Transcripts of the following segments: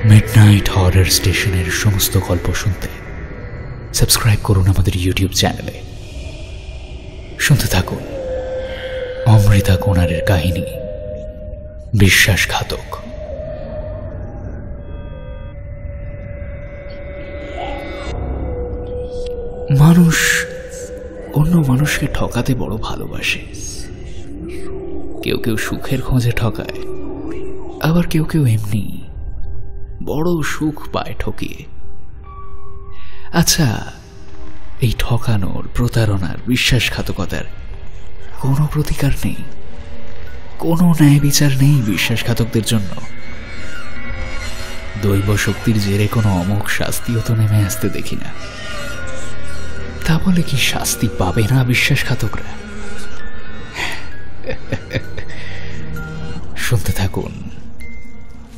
Midnight horror স্টেশনের সমস্ত গল্প শুনতে সাবস্ক্রাইব করুন আমাদের ইউটিউব চ্যানেলে। শুনতে থাকুন অমৃতা কোনারের কাহিনী বিশ্বাসঘাতক। মানুষ অন্য মানুষকে ঠকাতে বড় ভালোবাসে। কেউ কেউ সুখের খোঁজে ঠকায়, আবার কেউ কেউ এমনি বড় সুখ পায় ঠকিয়ে। আচ্ছা, এই ঠকানোর, প্রতারণার, বিশ্বাসঘাতকতার কোনো প্রতিকার নেই, কোনো ন্যায় বিচার নেই বিশ্বাসঘাতকদের জন্য? দৈব শক্তির জেরে কোনো অমোঘ শাস্তিও তো নেমে আসতে দেখি না। তা বলে কি শাস্তি পাবে না বিশ্বাসঘাতকরা? শুনতে থাকুন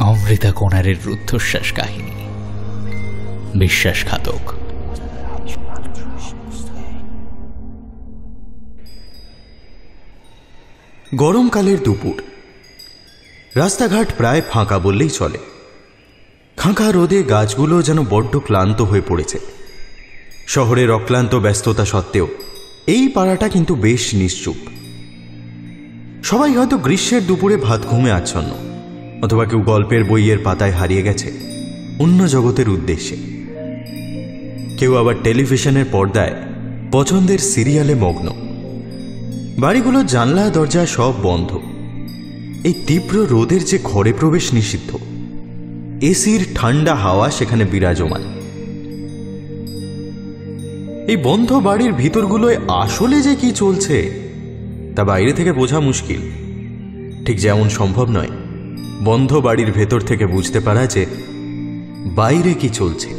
অমৃতা কোনারের রুদ্ধশ্বাস কাহিনী বিশ্বাসঘাতক। গরমকালের দুপুর, রাস্তাঘাট প্রায় ফাঁকা বললেই চলে। খাঁকা রোদে গাছগুলো যেন বড্ড ক্লান্ত হয়ে পড়েছে। শহরের অক্লান্ত ব্যস্ততা সত্ত্বেও এই পাড়াটা কিন্তু বেশ নিশ্চুপ। সবাই হয়তো গ্রীষ্মের দুপুরে ভাত ঘুমে আচ্ছন্ন, অথবা কেউ গল্পের বইয়ের পাতায় হারিয়ে গেছে অন্য জগতের উদ্দেশ্যে। কেউ আবার টেলিভিশনের পর্দায় পছন্দের সিরিয়ালে মগ্ন। বাড়িগুলোর জানলা দরজা সব বন্ধ। এই তীব্র রোদের যে ঘরে প্রবেশ নিষিদ্ধ, এসির ঠান্ডা হাওয়া সেখানে বিরাজমান। এই বন্ধ বাড়ির ভিতরগুলোয় আসলে যে কি চলছে তা বাইরে থেকে বোঝা মুশকিল। ঠিক যেমন সম্ভব নয় বন্ধ বাড়ির ভেতর থেকে বুঝতে পারা যে বাইরে কি চলছে।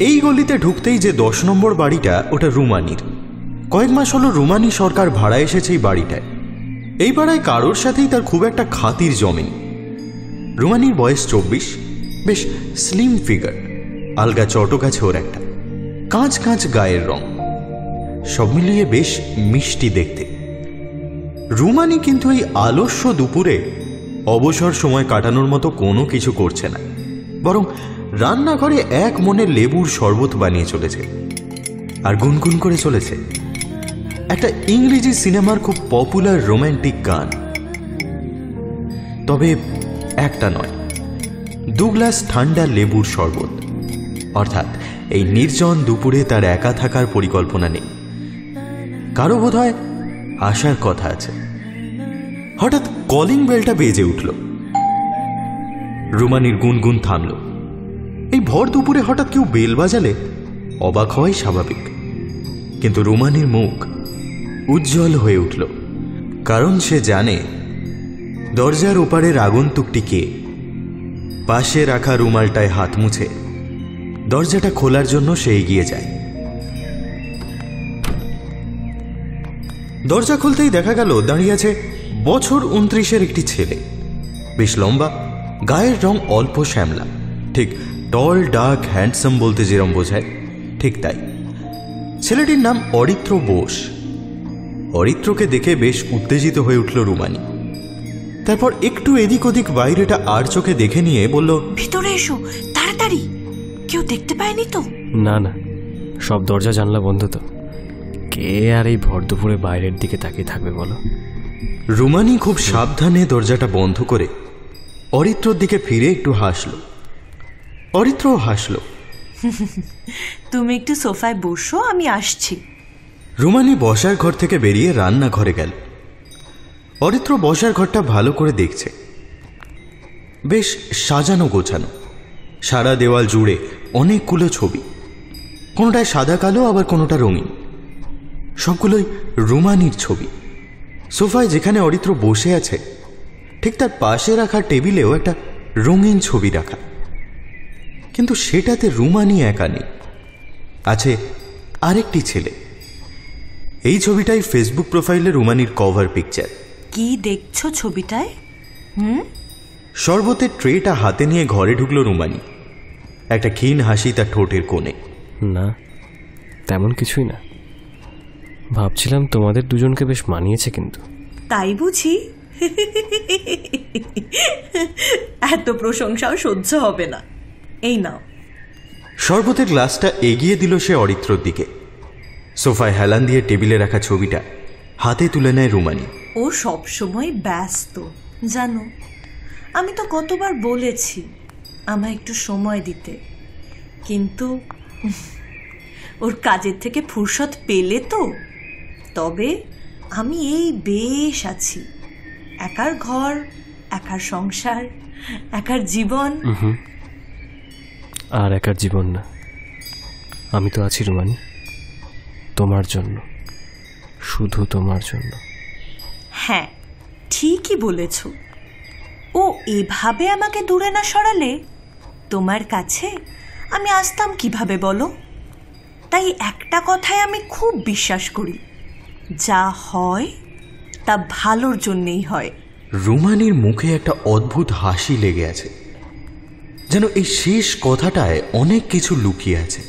এই গলিতে ঢুকতেই যে 10 নম্বর বাড়িটা, ওটা রুমানির। কয়েক মাস হলো রুমানি সরকার ভাড়া এসেছে এই বাড়িটায়। এই পাড়ায় কারোর সাথেই তার খুব একটা খাতির জমেনি। রুমানির বয়স 24, বেশ স্লিম ফিগার, আলগা চটক আছে ওর একটা, কাঁচ কাঁচ গায়ের রং, সব মিলিয়ে বেশ মিষ্টি দেখতে। রুমানি কিন্তু এই আলস্য দুপুরে অবসর সময় কাটানোর মতো কোনো কিছু করছে না, বরং রান্নাঘরে এক মনে লেবুর শরবত বানিয়ে চলেছে আর গুনগুন করে চলেছে একটা ইংরেজি সিনেমার খুব পপুলার রোম্যান্টিক গান। তবে একটা নয়, 2 গ্লাস ঠান্ডা লেবুর শরবত। অর্থাৎ এই নির্জন দুপুরে তার একা থাকার পরিকল্পনা নেই, কারো বোধহয় আসার কথা আছে। হঠাৎ কলিং বেলটা বেজে উঠল। রুমানির গুনগুন থামল। এই ভর দুপুরে হঠাৎ কেউ বেল বাজালে অবাক হওয়াই স্বাভাবিক, কিন্তু রুমানির মুখ উজ্জ্বল হয়ে উঠল, কারণ সে জানে দরজার ওপারের আগন্তুকটি কে। পাশে রাখা রুমালটায় হাত মুছে দরজাটা খোলার জন্য সে এগিয়ে যায়। দরজা খুলতেই দেখা গেল দাঁড়িয়ে আছে বছর 29-এর একটি ছেলে। বেশ লম্বা, গায়ের রং অল্প শ্যামলা, ঠিক টল ডার্ক হ্যান্ডসাম বলতে যেরম বোঝায় ঠিক তাই। ছেলেটির নাম অরিত্র বোস। অরিত্রকে দেখে বেশ উত্তেজিত হয়ে উঠল রুমানি। তারপর একটু এদিক ওদিক বাইরেটা আর চোখে দেখে নিয়ে বলল, ভিতরে এসো তাড়াতাড়ি, কেউ দেখতে পায়নি তো? না না, সব দরজা জানলা বন্ধ তো, কে আর এই ভর দুপুরে বাইরের দিকে তাকিয়ে থাকবে বলো? রুমানি খুব সাবধানে দরজাটা বন্ধ করে অরিত্রর দিকে ফিরে একটু হাসল। অরিত্রও হাসল। তুমি একটু সোফায় বসো, আমি আসছি। রুমানি বসার ঘর থেকে বেরিয়ে রান্নাঘরে গেল। অরিত্র বসার ঘরটা ভালো করে দেখছে। বেশ সাজানো গোছানো, সারা দেওয়াল জুড়ে অনেকগুলো ছবি, কোনোটায় সাদা কালো, আবার কোনোটা রঙিন। সবগুলোই রুমানির ছবি। সোফায় যেখানে অরিত্র বসে আছে ঠিক তার পাশে রাখা টেবিলেও একটা রঙিন ছবি রাখা, কিন্তু সেটাতে রুমানি একা নেই, আছে আরেকটি ছেলে। এই ছবিটাই ফেসবুক প্রোফাইলে রুমানির কভার পিকচার। কি দেখছো ছবিটায়? শরবতের ট্রেটা হাতে নিয়ে ঘরে ঢুকলো রুমানি, একটা ক্ষীণ হাসি তার ঠোঁটের কোণে। না, তেমন কিছুই না, ভাবছিলাম তোমাদের দুজনকে বেশ মানিয়েছে। কিন্তু তাই বুঝি? এত প্রশংসাও সহ্য হবে না। এই নাও। শরবতের গ্লাসটা এগিয়ে দিল সে অরিত্রর দিকে। সোফায় হেলান দিয়ে টেবিলে রাখা ছবিটা হাতে তুলে নেয় রুমানি। ও সব সময় ব্যস্ত জানো। আমি তো কতবার বলেছি আমায় একটু সময় দিতে, কিন্তু ওর কাজের থেকে ফুরসত পেলে তো। তবে আমি এই বেশ আছি। একার ঘর, একার সংসার, একার জীবন। আর একার জীবন না, আমি তো আছি রুমানি, তোমার জন্য, শুধু তোমার জন্য। হ্যাঁ, ঠিকই বলেছ। ও এভাবে আমাকে দূরে না সরালে তোমার কাছে আমি আসতাম কিভাবে বলো? তাই একটা কথায় আমি খুব বিশ্বাস করি, যা হয় তা ভালোর জন্যেই হয়। রুমানির মুখে একটা অদ্ভুত হাসি লেগে আছে, যেন এই শেষ কথাটায় অনেক কিছু লুকিয়ে আছে।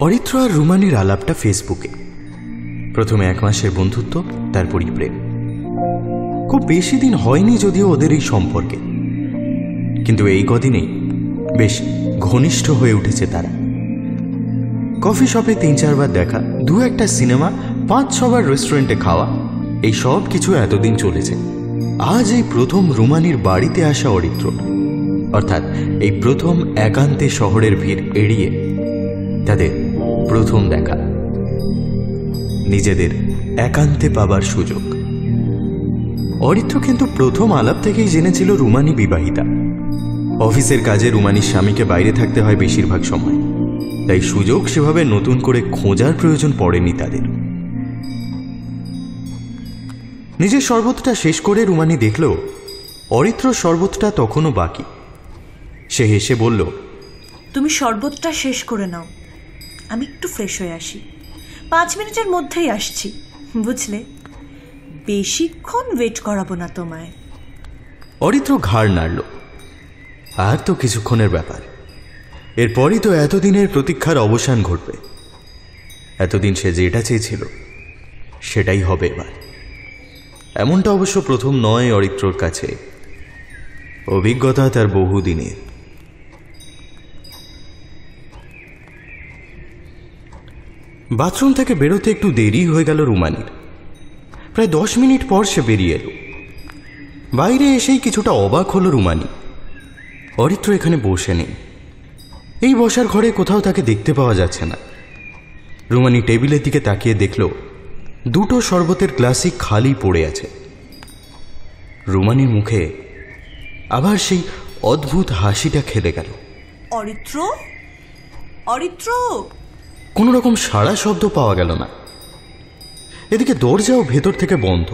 অরিত্র আর রুমানির আলাপটা ফেসবুকে। প্রথমে 1 মাসের বন্ধুত্ব, তারপরই প্রেম। খুব বেশি দিন হয়নি যদিও ওদের এই সম্পর্কে, কিন্তু এই কদিনেই বেশ ঘনিষ্ঠ হয়ে উঠেছে তারা। কফি শপে 3-4 বার দেখা, 2-1টা সিনেমা, 5-6 বার রেস্টুরেন্টে খাওয়া, এই সব কিছু এতদিন চলেছে। আজ এই প্রথম রুমানির বাড়িতে আসা অরিত্র, অর্থাৎ এই প্রথম একান্তে শহরের ভিড় এড়িয়ে তাদের প্রথম দেখা, নিজেদের একান্তে পাবার সুযোগ। অরিত্র কিন্তু প্রথম আলাপ থেকেই জেনেছিল রুমানি বিবাহিতা। অফিসের কাজে রুমানির স্বামীকে বাইরে থাকতে হয় বেশিরভাগ সময়, তাই সুযোগ সেভাবে নতুন করে খোঁজার প্রয়োজন পড়েনি তাদের। নিজের শরবতটা শেষ করে রুমানি দেখল অরিত্র শরবতটা তখনও বাকি। সে হেসে বলল, তুমি শরবতটা শেষ করে নাও, আমি একটু ফ্রেশ হয়ে আসি। 5 মিনিটের মধ্যেই আসছি, বুঝলে? বেশিক্ষণ ওয়েট করাবো না তোমায়। অরিত্র ঘাড় নাড়ল। আর তো কিছুক্ষণের ব্যাপার, এরপরই তো এতদিনের প্রতীক্ষার অবসান ঘটবে। এতদিন সে যেটা চেয়েছিল সেটাই হবে এবার। এমনটা অবশ্য প্রথম নয় অরিত্রর কাছে, অভিজ্ঞতা তার বহুদিনের। বাথরুম থেকে বেরোতে একটু দেরি হয়ে গেল রুমানির। প্রায় 10 মিনিট পর সে বেরিয়ে এলো। বাইরে এসেই কিছুটা অবাক হলো রুমানি। অরিত্র এখানে বসে নেই। এই বসার ঘরে কোথাও তাকে দেখতে পাওয়া যাচ্ছে না। রুমানি টেবিলের দিকে তাকিয়ে দেখল 2টো শরবতের গ্লাসই খালি পড়ে আছে। রুমানির মুখে আবার সেই অদ্ভুত হাসিটা খেলে গেল। অরিত্র, অরিত্র! কোনো রকম সাড়া শব্দ পাওয়া গেল না। এদিকে দরজাও ভেতর থেকে বন্ধ,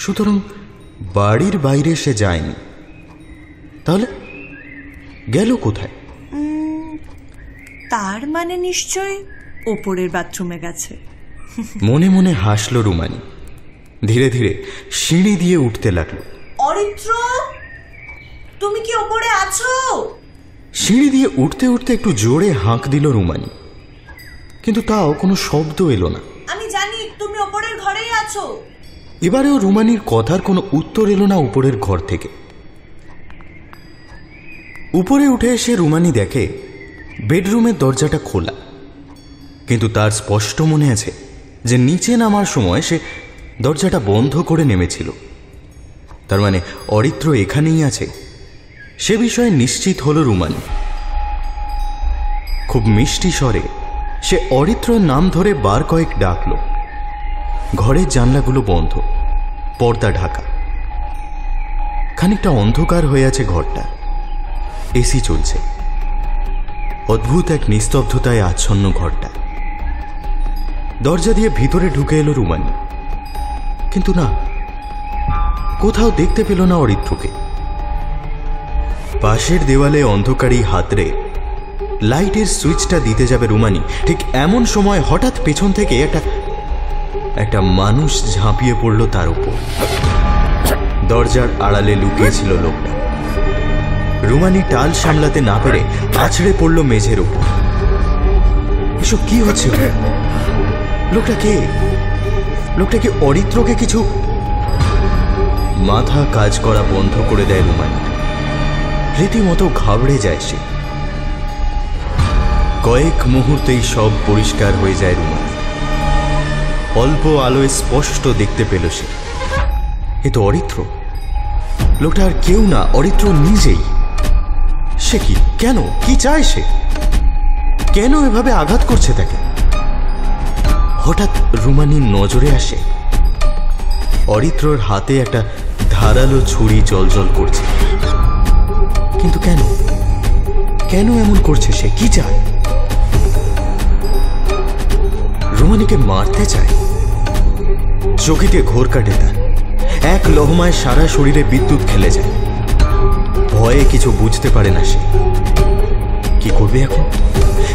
সুতরাং বাড়ির বাইরে সে যায়নি। তাহলে গেল কোথায়? তার মানে নিশ্চয়ই ওপরের বাথরুমে গেছে। মনে মনে হাসল রুমানি। ধীরে ধীরে সিঁড়ি দিয়ে উঠতে লাগলো। অরিত্র, তুমি কি ওপরে আছো? সিঁড়ি দিয়ে উঠতে উঠতে একটু জোরে হাঁক দিল রুমানি, কিন্তু তাও কোনো শব্দ এলো না। আমি জানি তুমি ওপরের ঘরেই আছো। এবারেও রুমানির কথার কোনো উত্তর এলো না উপরের ঘর থেকে। উপরে উঠে এসে রুমানি দেখে বেডরুমের দরজাটা খোলা, কিন্তু তার স্পষ্ট মনে আছে যে নিচে নামার সময় সে দরজাটা বন্ধ করে নেমেছিল। তার মানে অরিত্র এখানেই আছে, সে বিষয়ে নিশ্চিত হলো রুমানি। খুব মিষ্টি স্বরে সে অরিত্রর নাম ধরে বার কয়েক ডাকল। ঘরের জানলাগুলো বন্ধ, পর্দা ঢাকা। খানিকটা অন্ধকার হয়ে আছে ঘরটা। এসি চলছে। অদ্ভুত এক নিস্তব্ধতায় আচ্ছন্ন ঘরটা। দরজা দিয়ে ভিতরে ঢুকে এলো রুমানি, কিন্তু না, কোথাও দেখতে পেল না অরিত্রকে। পাশের দেওয়ালে অন্ধকারী হাতড়ে লাইটের সুইচটা দিতে যাবে রুমানি, ঠিক এমন সময় হঠাৎ পেছন থেকে একটা মানুষ ঝাঁপিয়ে পড়ল তার উপর। দরজার আড়ালে লুকিয়েছিল লোকটা। রুমানি টাল সামলাতে না পেরে আছড়ে পড়ল মেঝের উপর। এসব কি হচ্ছে? লোকটা কে? লোকটা কি অরিত্রকে কিছু মাথা কাজ করা বন্ধ করে দেয় রুমানি। রীতিমতো ঘাবড়ে যায় সে। কয়েক মুহূর্তেই সব পরিষ্কার হয়ে যায় রুমানি। অল্প আলোয় স্পষ্ট দেখতে পেল সে, এ তো অরিত্র। লোকটা আর কেউ না, অরিত্র নিজেই। সে কি, কেন, কি চায় সে? কেন এভাবে আঘাত করছে তাকে? হঠাৎ রুমানির নজরে আসে অরিত্রর হাতে একটা ধারালো ছুরি জলজল করছে। কিন্তু কেন, কেন এমন করছে সে? কি চায়? রুমানিকে মারতে চায়। চোখেতে ঘোর কাটে তার। এক লহমায় সারা শরীরে বিদ্যুৎ খেলে যায়। ভয়ে কিছু বুঝতে পারে না সে। কি করবে এখন?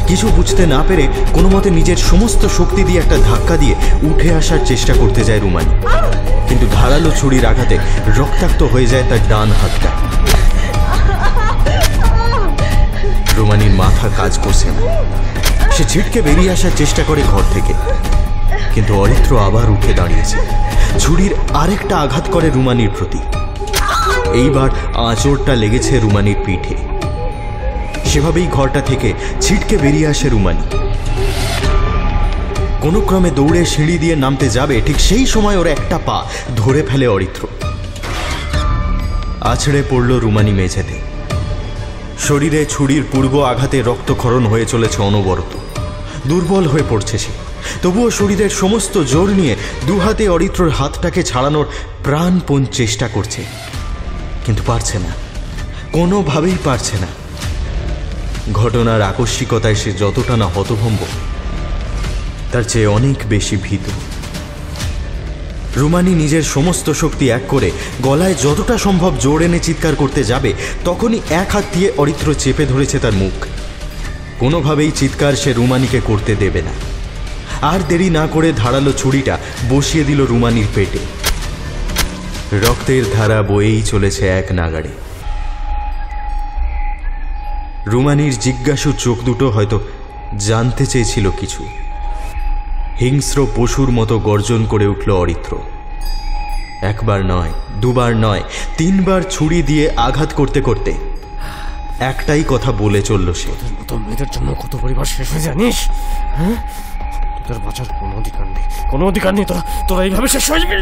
কিছু বুঝতে না পেরে কোনো মতে নিজের সমস্ত শক্তি দিয়ে একটা ধাক্কা দিয়ে উঠে আসার চেষ্টা করতে যায় রুমানি। কিন্তু ধারালো ছুরির আঘাতে রক্তাক্ত হয়ে যায় তার ডান হাতটা। রুমানির মাথা কাজ করছে না। সে ছিটকে বেরিয়ে আসার চেষ্টা করে ঘর থেকে, কিন্তু অরিত্র আবার উঠে দাঁড়িয়েছে। ছুরির আরেকটা আঘাত করে রুমানির প্রতি। এইবার আঁচড়টা লেগেছে রুমানির পিঠে। সেভাবেই ঘরটা থেকে ছিটকে বেরিয়ে আসে রুমানি। কোনো ক্রমে দৌড়ে সিঁড়ি দিয়ে নামতে যাবে, ঠিক সেই সময় ওর একটা পা ধরে ফেলে অরিত্র। আছড়ে পড়ল রুমানি মেঝেতে। শরীরে ছুরির পূর্ব আঘাতে রক্তক্ষরণ হয়ে চলেছে অনবরত। দুর্বল হয়ে পড়ছে সে। তবুও শরীরের সমস্ত জোর নিয়ে দুহাতে অরিত্রর হাতটাকে ছাড়ানোর প্রাণপণ চেষ্টা করছে, কিন্তু পারছে না, কোনোভাবেই পারছে না। ঘটনার আকস্মিকতায় সে যতটা না হতভম্ব, তার চেয়ে অনেক বেশি ভীত। রুমানি নিজের সমস্ত শক্তি এক করে গলায় যতটা সম্ভব জোর এনে চিৎকার করতে যাবে, তখনই এক হাত দিয়ে অরিত্র চেপে ধরেছে তার মুখ। কোনোভাবেই চিৎকার সে রুমানিকে করতে দেবে না। আর দেরি না করে ধারালো ছুরিটা বসিয়ে দিল রুমানির পেটে। রক্তের ধারা বয়েই চলেছে এক নাগাড়ে। রুমানির জিজ্ঞাসু চোখ দুটো হয়তো জানতে চেয়েছিল কিছু। হিংস্র পশুর মতো গর্জন করে উঠল অরিত্র। একবার নয়, দুবার নয়, তিনবার ছুরি দিয়ে আঘাত করতে করতে একটাই কথা বলে চলল সে, মেয়েদের জন্য কত পরিবার শেষ হয়ে জানিস? হ্যাঁ, তোদের বাঁচার কোনো অধিকার নেই, কোনো অধিকার নেই। তোরা এইভাবে শেষ হয়ে যাবি।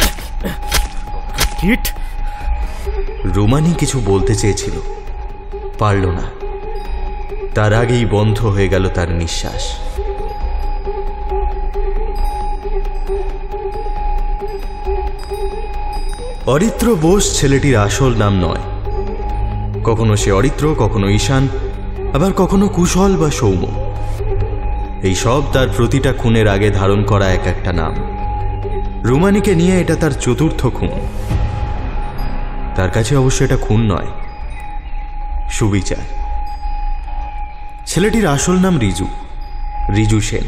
রুমানি কিছু বলতে চেয়েছিল, পারল না। তার আগেই বন্ধ হয়ে গেল তার নিঃশ্বাস। অরিত্র বোস ছেলেটির আসল নাম নয়। কখনো সে অরিত্র, কখনো ঈশান, আবার কখনো কুশল বা সৌম্য। এই সব তার প্রতিটা খুনের আগে ধারণ করা এক একটা নাম। রুমানিকে নিয়ে এটা তার চতুর্থ খুন। তার কাছে অবশ্য এটা খুন নয়, সুবিচার। ছেলেটির আসল নাম রিজু, রিজু সেন।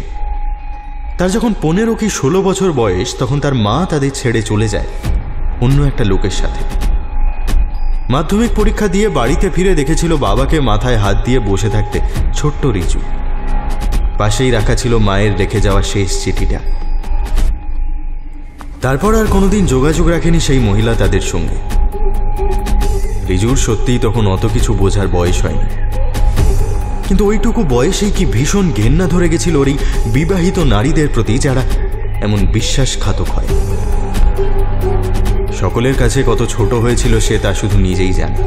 তার যখন 15 কি 16 বছর বয়স, তখন তার মা তাদের ছেড়ে চলে যায় অন্য একটা লোকের সাথে। মাধ্যমিক পরীক্ষা দিয়ে বাড়িতে ফিরে দেখেছিল বাবাকে মাথায় হাত দিয়ে বসে থাকতে ছোট্ট রিজু। পাশেই রাখা ছিল মায়ের রেখে যাওয়া শেষ চিঠিটা। তারপর আর কোনোদিন যোগাযোগ রাখেনি সেই মহিলা তাদের সঙ্গে। রিজুর সত্যিই তখন অত কিছু বোঝার বয়স হয়নি, কিন্তু ওইটুকু বয়সেই কি ভীষণ ঘেন্না ধরে গেছিল ওই বিবাহিত নারীদের প্রতি যারা এমন বিশ্বাসঘাতক হয়। সকলের কাছে কত ছোট হয়েছিল সে তা শুধু নিজেই জানে।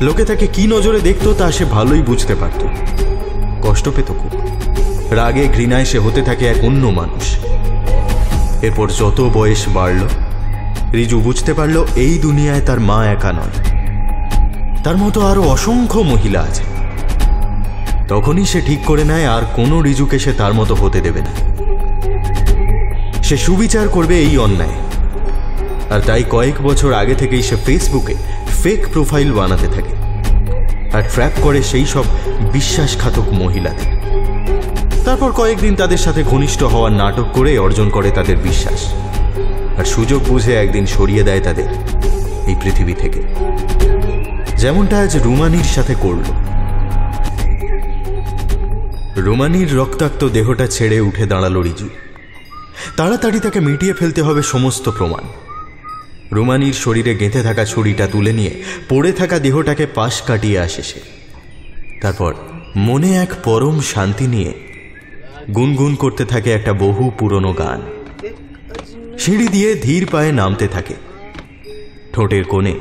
লোকে তাকে কি নজরে দেখতো তা সে ভালোই বুঝতে পারত। কষ্ট পেত খুব। রাগে ঘৃণায় সে হতে থাকে এক অন্য মানুষ। এরপর যত বয়স বাড়ল, রিজু বুঝতে পারল এই দুনিয়ায় তার মা একা নয়, তার মতো আরো অসংখ্য মহিলা আছে। তখনই সে ঠিক করে নেয় আর কোনো রিজুকে সে তার মতো হতে দেবে না। সে সুবিচার করবে এই অন্যায়। আর তাই কয়েক বছর আগে থেকেই সে ফেসবুকে ফেক প্রোফাইল বানাতে থাকে আর ট্র্যাপ করে সেই সব বিশ্বাসঘাতক মহিলাদের। তারপর কয়েকদিন তাদের সাথে ঘনিষ্ঠ হওয়ার নাটক করে অর্জন করে তাদের বিশ্বাস, আর সুযোগ বুঝে একদিন সরিয়ে দেয় তাদের এই পৃথিবী থেকে, যেমনটা আজ রুমানির সাথে করল। রুমানির রক্তাক্ত দেহটা ছেড়ে উঠে দাঁড়ালো রিজু। তাড়াতাড়ি তাকে মিটিয়ে ফেলতে হবে সমস্ত প্রমাণ। রুমানির শরীরে গেঁথে থাকা ছুরিটা তুলে নিয়ে পড়ে থাকা দেহটাকে পাশ কাটিয়ে আসে সে। তারপর মনে এক পরম শান্তি নিয়ে গুনগুন করতে থাকে একটা বহু পুরনো গান। সিঁড়ি দিয়ে ধীর পায়ে নামতে থাকে। ঠোঁটের কোণে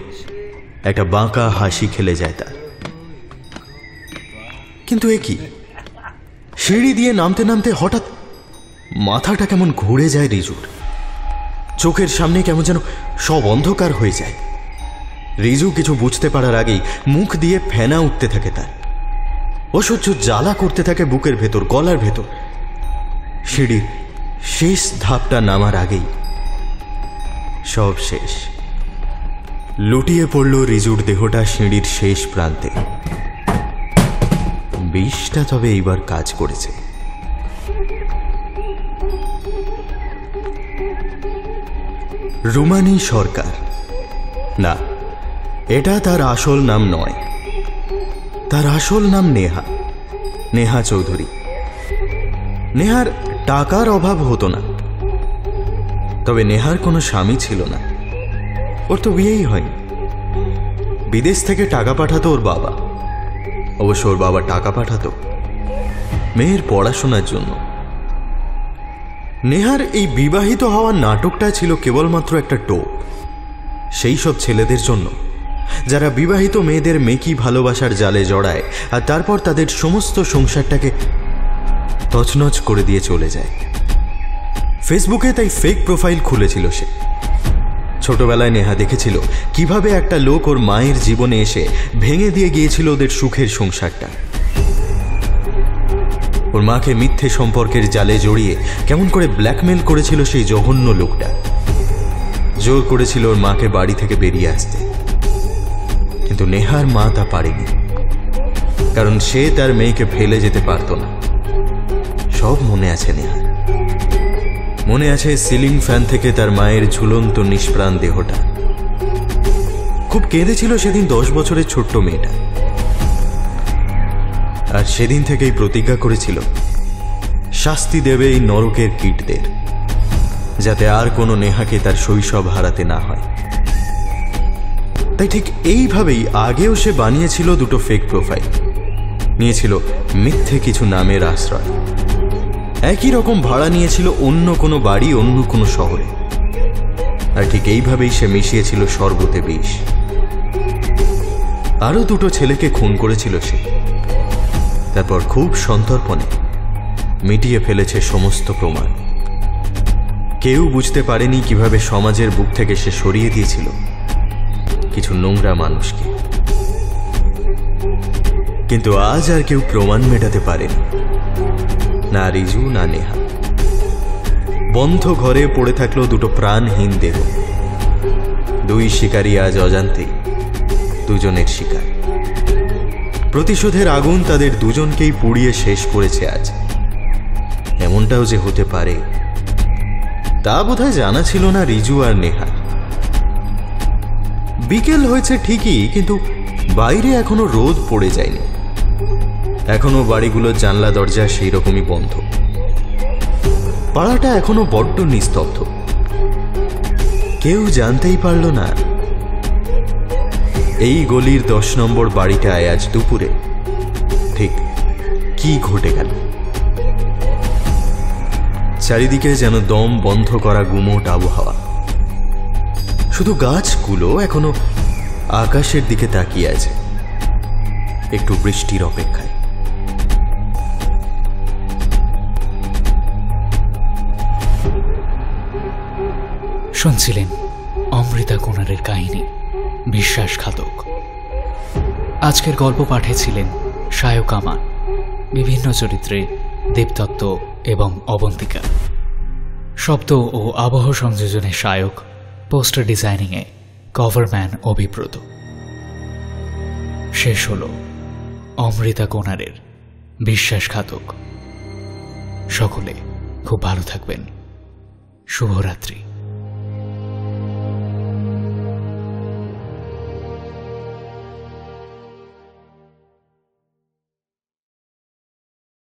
একটা বাঁকা হাসি খেলে যায় তার। কিন্তু এ কি, সিঁড়ি দিয়ে নামতে নামতে হঠাৎ মাথাটা কেমন ঘুরে যায় রিজুর। চোখের সামনে কেমন যেন সব অন্ধকার হয়ে যায়। রিজু কিছু বুঝতে পারার আগেই মুখ দিয়ে ফেনা উঠতে থাকে তার। অসহ্য জ্বালা করতে থাকে বুকের ভেতর, গলার ভেতর। সিঁড়ির শেষ ধাপটা নামার আগেই সব শেষ। লুটিয়ে পড়ল রিজুর দেহটা সিঁড়ির শেষ প্রান্তে। বিষটা তবে এইবার কাজ করেছে। রুমানি সরকার না, এটা তার আসল নাম নয়। তার আসল নাম নেহা, নেহা চৌধুরী। নেহার টাকার অভাব হতো না, তবে নেহার কোনো স্বামী ছিল না। ওর তো বিয়েই হয়নি। বিদেশ থেকে টাকা পাঠাতো ওর বাবা। অবশ্য ওর বাবা টাকা পাঠাতো মেয়ের পড়াশোনার জন্য। নেহার এই বিবাহিত হওয়ার নাটকটা ছিল কেবলমাত্র একটা টোপ সেই সব ছেলেদের জন্য যারা বিবাহিত মেয়েদের মেকি ভালোবাসার জালে জড়ায় আর তারপর তাদের সমস্ত সংসারটাকে তছনছ করে দিয়ে চলে যায়। ফেসবুকে তাই ফেক প্রোফাইল খুলেছিল সে। ছোটবেলায় নেহা দেখেছিল কিভাবে একটা লোক ওর মায়ের জীবনে এসে ভেঙে দিয়ে গিয়েছিল ওদের সুখের সংসারটা। ওর মাকে মিথ্যে সম্পর্কের জালে জড়িয়ে কেমন করে ব্ল্যাকমেল করেছিল সেই জঘন্য লোকটা। জোর করেছিল ওর মাকে বাড়ি থেকে বেরিয়ে আসতে, কিন্তু নেহার মা তা পারেনি, কারণ সে তার মেয়েকে ফেলে যেতে পারত না। সব মনে আছে নেহার। মনে আছে সিলিং ফ্যান থেকে তার মায়ের ঝুলন্ত নিষ্প্রাণ দেহটা। খুব কেঁদেছিল সেদিন 10 বছরের ছোট্ট মেয়েটা। আর সেদিন থেকেই প্রতিজ্ঞা করেছিল শাস্তি দেবে এই নরকের কীটদের, যাতে আর কোনো নেহাকে তার শৈশব হারাতে না হয়। তাই ঠিক এইভাবেই আগেও সে বানিয়েছিল দুটো ফেক প্রোফাইল, নিয়েছিল মিথ্যে কিছু নামের আশ্রয়। একই রকম ভাড়া নিয়েছিল অন্য কোনো বাড়ি, অন্য কোনো শহরে। আর ঠিক এইভাবেই সে মিশিয়েছিল শরবতে বিষ। আরো দুটো ছেলেকে খুন করেছিল সে। তারপর খুব সন্তর্পণে মিটিয়ে ফেলেছে সমস্ত প্রমাণ। কেউ বুঝতে পারেনি কিভাবে সমাজের বুক থেকে সে সরিয়ে দিয়েছিল কিছু নোংরা মানুষকে। কিন্তু আজ আর কেউ প্রমাণ মেটাতে পারেনি, না রিজু না নেহা। বন্ধ ঘরে পড়ে থাকলো দুটো প্রাণহীন দেহ। দুই শিকারী আজ অজান্তেই দুজনের শিকার। প্রতিশোধের আগুন তাদের দুজনকেই পুড়িয়ে শেষ করেছে আজ। এমনটাও যে হতে পারে তা বোধহয় জানা ছিল না রিজু আর নেহার। বিকেল হয়েছে ঠিকই, কিন্তু বাইরে এখনো রোদ পড়ে যায়নি। এখনো বাড়িগুলোর জানলা দরজা সেই রকমই বন্ধ। পাড়াটা এখনো বড্ড নিস্তব্ধ। কেউ জানতেই পারল না এই গলির 10 নম্বর বাড়িটায় আজ দুপুরে ঠিক কি ঘটে গেল। চারিদিকে যেন দম বন্ধ করা গুমোট আবহাওয়া। শুধু গাছগুলো এখনো আকাশের দিকে তাকিয়ে আছে, একটু বৃষ্টির অপেক্ষায়। শুনছিলেন অমৃতা কোনারের কাহিনী বিশ্বাসঘাতক। আজকের গল্প পাঠে ছিলেন সায়ক আমান, বিভিন্ন চরিত্রে দেবদত্ত এবং অবন্তিকা। শব্দ ও আবহ সংযোজনে সায়ক, পোস্টার ডিজাইনিংয়ে কভারম্যান অভিব্রত। শেষ হল অমৃতা কোনারের বিশ্বাসঘাতক। সকলে খুব ভালো থাকবেন। শুভরাত্রি।